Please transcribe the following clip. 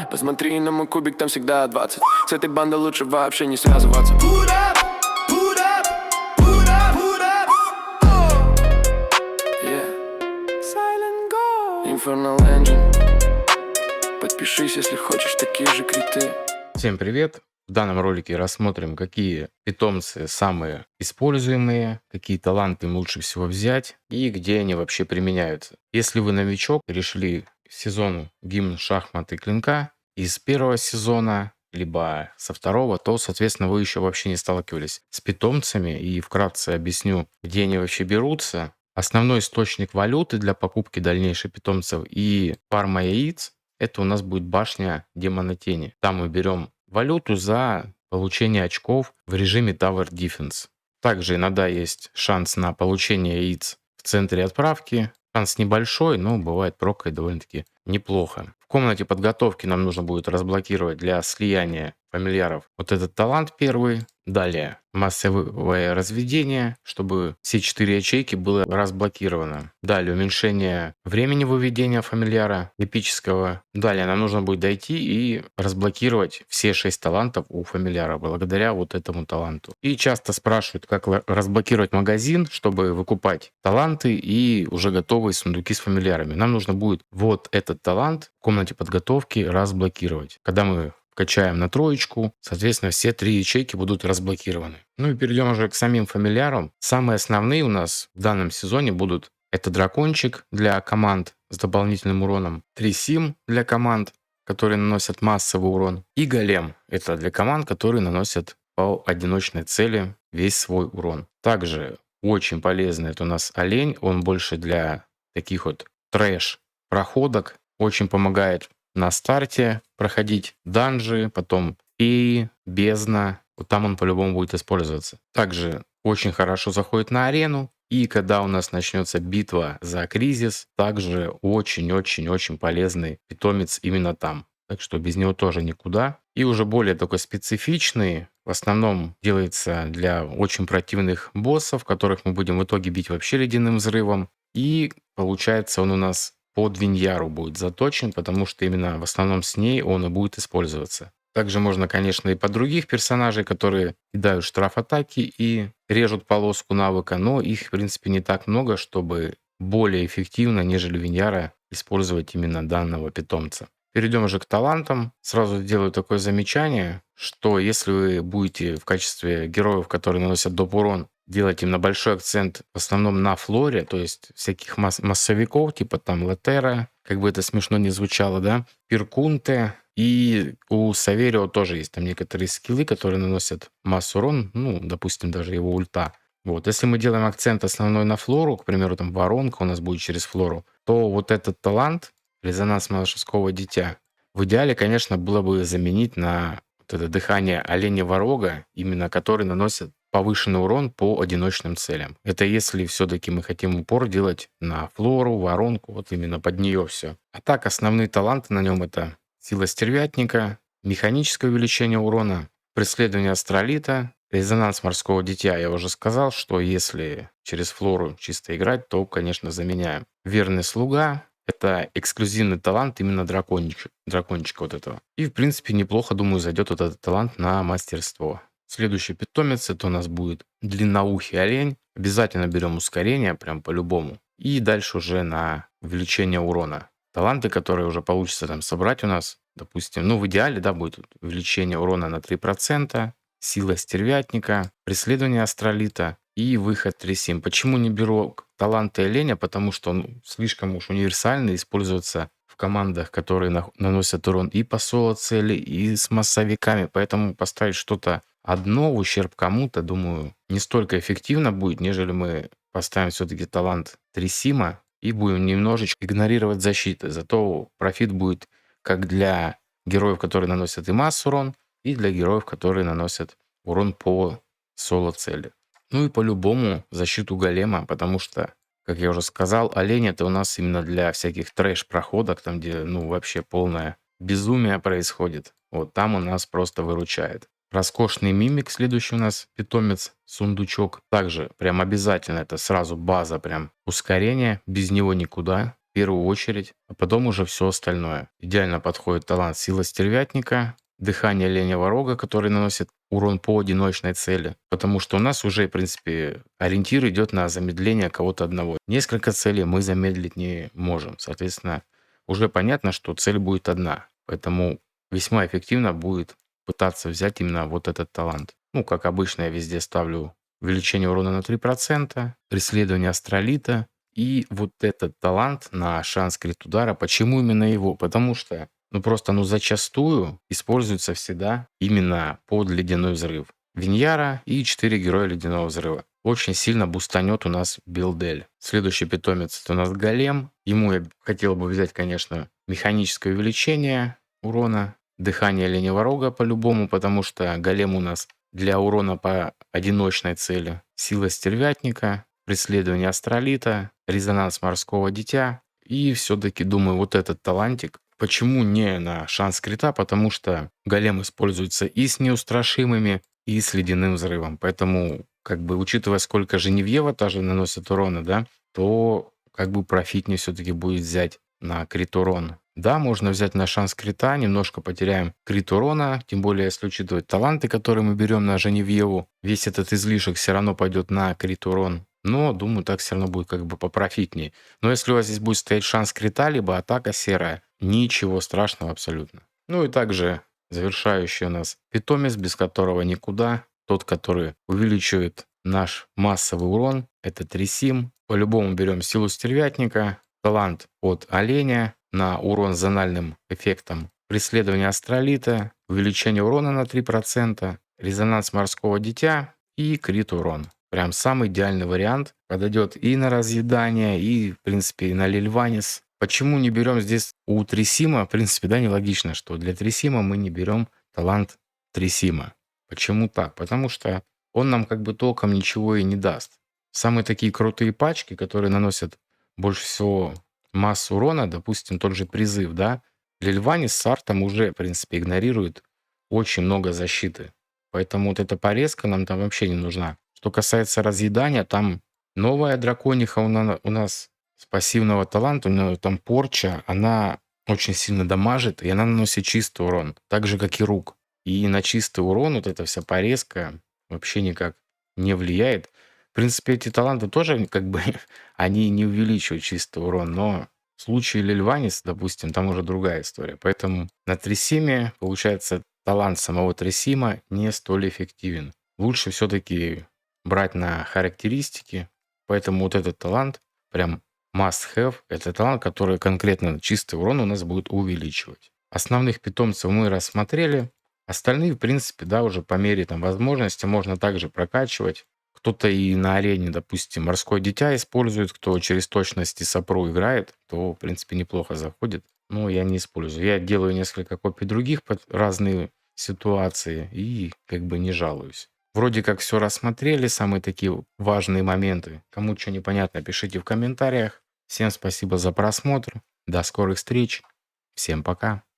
Посмотри на мой кубик, там всегда 20. С этой бандой лучше вообще не связываться. Put up, put up, put up, put up. Oh. Yeah. Silent Go. Infernal Engine. Подпишись, если хочешь такие же криты. Всем привет! В данном ролике рассмотрим, какие питомцы самые используемые, какие таланты им лучше всего взять и где они вообще применяются. Если вы новичок, решили сезону гимн шахмат и клинка из первого сезона, либо со второго, то, соответственно, вы еще вообще не сталкивались с питомцами, и вкратце объясню, где они вообще берутся. Основной источник валюты для покупки дальнейших питомцев и фарма яиц — это у нас будет башня демона тени. Там мы берем валюту за получение очков в режиме Tower Defense. Также иногда есть шанс на получение яиц в центре отправки. Шанс небольшой, но бывает прокает довольно-таки неплохо. В комнате подготовки нам нужно будет разблокировать для слияния фамильяров вот этот талант первый. Далее массовое разведение, чтобы все 4 ячейки было разблокировано. Далее уменьшение времени выведения фамильяра эпического. Далее нам нужно будет дойти и разблокировать все 6 талантов у фамильяра благодаря вот этому таланту. И часто спрашивают, как разблокировать магазин, чтобы выкупать таланты и уже готовые сундуки с фамильярами. Нам нужно будет вот этот талант в комнате подготовки разблокировать. Когда мы качаем на троечку, соответственно, все 3 ячейки будут разблокированы. Ну и перейдем уже к самим фамильярам. Самые основные у нас в данном сезоне будут: это дракончик для команд с дополнительным уроном, трисим для команд, которые наносят массовый урон, и голем — это для команд, которые наносят по одиночной цели весь свой урон. Также очень полезный это у нас олень, он больше для таких вот трэш-проходок, очень помогает на старте проходить данжи, потом феи, бездна. Вот там он по-любому будет использоваться. Также очень хорошо заходит на арену. И когда у нас начнется битва за кризис, также очень-очень-очень полезный питомец именно там. Так что без него тоже никуда. И уже более такой специфичный, в основном делается для очень противных боссов, которых мы будем в итоге бить вообще ледяным взрывом. И получается он у нас под Виньяру будет заточен, потому что именно в основном с ней он и будет использоваться. Также можно, конечно, и по других персонажей, которые кидают штраф атаки и режут полоску навыка, но их, в принципе, не так много, чтобы более эффективно, нежели Виньяра, использовать именно данного питомца. Перейдем уже к талантам. Сразу сделаю такое замечание, что если вы будете в качестве героев, которые наносят доп. Урон, делать именно большой акцент в основном на флоре, то есть всяких массовиков, типа там Летера, как бы это смешно не звучало, да, Перкунте, и у Саверио тоже есть там некоторые скиллы, которые наносят массу урон, ну, допустим, даже его ульта. Вот, если мы делаем акцент основной на флору, к примеру, там воронка у нас будет через флору, то вот этот талант, резонанс малышевского дитя, в идеале, конечно, было бы заменить на вот это дыхание оленя-ворога, именно который наносит повышенный урон по одиночным целям. Это если все-таки мы хотим упор делать на флору, воронку, вот именно под нее все. А так, основные таланты на нем — это сила стервятника, механическое увеличение урона, преследование астролита, резонанс морского дитя. Я уже сказал, что если через флору чисто играть, то, конечно, заменяем. Верный слуга — это эксклюзивный талант именно дракончика вот этого. И, в принципе, неплохо, думаю, зайдет вот этот талант на мастерство. Следующий питомец — это у нас будет длинноухий олень. Обязательно берем ускорение, прям по-любому. И дальше уже на увеличение урона. Таланты, которые уже получится там собрать у нас, допустим, ну в идеале, да, будет увеличение урона на 3%, сила стервятника, преследование астролита и выход трясим. Почему не беру таланты оленя? Потому что он слишком уж универсальный, используется в командах, которые наносят урон и по соло-цели, и с массовиками. Поэтому поставить что-то одно в ущерб кому-то, думаю, не столько эффективно будет, нежели мы поставим все-таки талант Трисима и будем немножечко игнорировать защиты. Зато профит будет как для героев, которые наносят и массу урон, и для героев, которые наносят урон по соло-цели. Ну и по-любому защиту голема, потому что, как я уже сказал, олень — это у нас именно для всяких трэш-проходок, там, где, ну, вообще полное безумие происходит. Вот там у нас просто выручает. Роскошный мимик, следующий у нас питомец, сундучок. Также прям обязательно это сразу база, прям ускорение, без него никуда. первую очередь, а потом уже все остальное. Идеально подходит талант сила стервятника, дыхание оленевого рога, который наносит урон по одиночной цели, потому что у нас уже, в принципе, ориентир идет на замедление кого-то одного. Несколько целей мы замедлить не можем. Соответственно, уже понятно, что цель будет одна. Поэтому весьма эффективно будет пытаться взять именно вот этот талант. Ну, как обычно, я везде ставлю увеличение урона на 3%, преследование астролита и вот этот талант на шанс крит удара. Почему именно его? Потому что, зачастую используется всегда именно под ледяной взрыв. Виньяра и 4 героя ледяного взрыва. Очень сильно бустанет у нас Билдель. Следующий питомец это у нас Голем. Ему я хотел бы взять, конечно, механическое увеличение урона, дыхание оленевого рога по-любому, потому что Голем у нас для урона по одиночной цели. Сила стервятника, преследование астролита, резонанс морского дитя. И все-таки думаю, вот этот талантик. Почему не на шанс крита? Потому что голем используется и с неустрашимыми, и с ледяным взрывом. Поэтому, учитывая, сколько Женевьева тоже наносит урона, да, то профитнее все-таки будет взять на крит урон. Да, можно взять на шанс крита, немножко потеряем крит урона, тем более, если учитывать таланты, которые мы берем на Женевьеву, весь этот излишек все равно пойдет на крит урон. Но, думаю, так все равно будет попрофитнее. Но если у вас здесь будет стоять шанс крита, либо атака серая, ничего страшного абсолютно. Ну и также завершающий у нас питомец, без которого никуда. Тот, который увеличивает наш массовый урон, это Трисим. По-любому берем силу стервятника, талант от оленя на урон зональным эффектом, преследование астролита, увеличение урона на 3%, резонанс морского дитя и крит урон. Прям самый идеальный вариант. Подойдет и на разъедание, и, в принципе, и на Лильванис. Почему не берем здесь у Трисима? В принципе, да, нелогично, что для Трисима мы не берем талант Трисима. Почему так? Потому что он нам толком ничего и не даст. Самые такие крутые пачки, которые наносят больше всего массу урона, допустим, тот же призыв, да, Лильванис с артом уже, в принципе, игнорирует очень много защиты. Поэтому вот эта порезка нам там вообще не нужна. Что касается разъедания, там новая дракониха у нас с пассивного таланта, у нее там порча, она очень сильно дамажит, и она наносит чистый урон, так же, как и рук. И на чистый урон вот эта вся порезка вообще никак не влияет. В принципе, эти таланты тоже они не увеличивают чистый урон, но в случае Лильванис, допустим, там уже другая история. Поэтому на Трисиме, получается, талант самого Трисима не столь эффективен. Лучше все-таки брать на характеристики, поэтому вот этот талант прям must have. Это талант, который конкретно чистый урон у нас будет увеличивать. Основных питомцев мы рассмотрели. Остальные, в принципе, да, уже по мере возможности можно также прокачивать. Кто-то и на арене, допустим, морское дитя использует, кто через точность и сопру играет, то, в принципе, неплохо заходит. Но я не использую. Я делаю несколько копий других под разные ситуации и не жалуюсь. Вроде как все рассмотрели, самые такие важные моменты. Кому что непонятно, пишите в комментариях. Всем спасибо за просмотр. До скорых встреч. Всем пока.